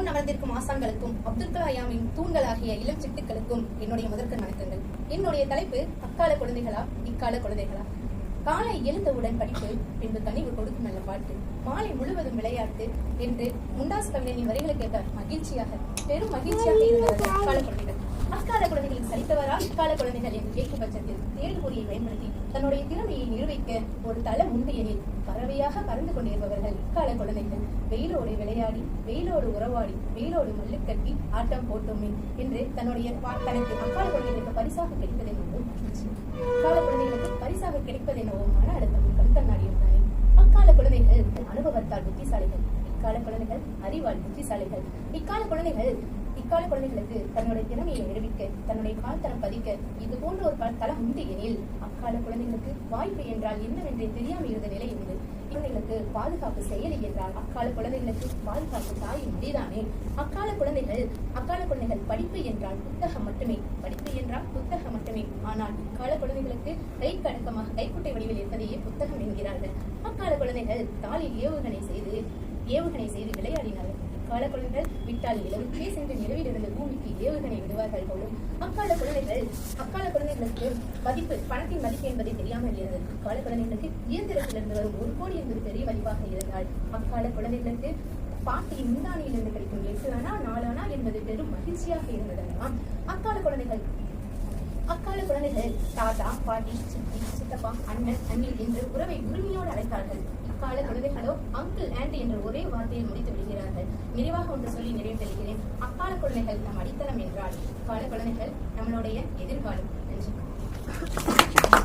முன் அமர்ந்திருக்கும் ஆசான்களுக்கும் அப்துல் கலாமின் தூண்களாகிய இளம் சிட்டுக்களுக்கும் என்னுடைய முதற்கண் வணக்கங்கள். என்னுடைய தலைப்பு அக்கால குழந்தைகளா இக்கால குழந்தைகளா. காலை எழுந்தவுடன் படிப்பு, பின்பு கனிவு கொடுக்கும் நல்ல பாட்டு, மாலை முழுவதும் விளையாட்டு என்று முண்டாஸ் கவிஞனின் வரிகளை கேட்க மகிழ்ச்சியாக பெரும் மகிழ்ச்சியாக இருந்தவர்கள் அக்கால குழந்தைகள். அக்கால குழந்தைகளின் சரித்தவரா இக்கால குழந்தைகள் என்று கேட்கும் பட்சத்தில் தேடுபொறியை பயன்படுத்தி தன்னுடைய திறமையை நிரூபிக்க ஒரு தளம் உண்டு எனில் பறவையாக பறந்து கொண்டிருப்பவர்கள் இக்கால குழந்தைகள். வெயிலோடு விளையாடி, வெயிலோடு உறவாடி, வெயிலோடு மல்லு கட்டி ஆட்டம் போட்டோமே என்று தன்னுடைய தனக்கு அக்கால குழந்தைகளுக்கு பரிசாக கிடைப்பதென்னவோ மகிழ்ச்சி, அக்கால குழந்தைகளுக்கு பரிசாக கிடைப்பதென்னவோ மன அழுத்தமும் கண்கண்ணாடியும் தானே. அக்கால குழந்தைகள் அனுபவத்தால் புத்திசாலிகள், இக்கால குழந்தைகள் அறிவால் புத்திசாலிகள். இக்கால குழந்தைகளுக்கு தன்னுடைய திறமையை நிரூபிக்க, தன்னுடைய கால்தரம் பதிக்க இது போன்ற ஒரு தளம் உண்டு எனில் அக்கால குழந்தைகளுக்கு வாய்ப்பு என்றால் என்னவென்றே தெரியாமல் இருந்த நிலை உண்டு. குழந்தைகளுக்கு பாதுகாப்பு செயலி என்றால் அக்கால குழந்தைகளுக்கு பாதுகாப்பு தாயின் முடிதானே. அக்கால குழந்தைகள் படிப்பு என்றால் புத்தகம் மட்டுமே, படிப்பு என்றால் புத்தகம் மட்டுமே. ஆனால் இக்கால குழந்தைகளுக்கு கைக்கடக்கமாக கைக்குட்டை வடிவில் இருப்பதையே புத்தகம் என்கிறார்கள். அக்கால குழந்தைகள் தாளில் ஏவுகணை செய்து விளையாடினார்கள். அக்கால குழந்தைகள் விட்டால் நிலவுக்கே சென்று நிலவிலிருந்து பூமிக்கு ஏவுகணை விடுவார்கள் போலும். அக்கால குழந்தைகளுக்கு பணத்தின் மதிப்பு என்பதை தெரியாமல் இருந்தது. அக்கால குழந்தைகளுக்கு இயந்திரத்திலிருந்து வரும் 1 கோடி என்பது பெரிய மதிப்பாக இருந்தால் அக்கால குழந்தைகளுக்கு பாட்டியின் முந்தானியிலிருந்து கிடைக்கும் 8 அணா 4 அணா என்பது பெரும் மகிழ்ச்சியாக இருந்ததெல்லாம். அக்கால குழந்தைகள் தாத்தா, பாட்டி, சித்தி, சித்தப்பா, அண்ணன், அண்ணி என்று உறவை உரிமையோடு அழைத்தார்கள். இக்கால குழந்தைகளோ அங்கிள், ஆண்டி என்ற ஒரே வார்த்தையில் முடித்து விடுகிறார்கள். நிறைவாக ஒன்று சொல்லி நிறைவு பெறுகிறேன். அக்கால குழந்தைகள் நம் அடித்தளம் என்றால் இக்கால குழந்தைகள் நம்மளுடைய எதிர்காலம். நன்றி.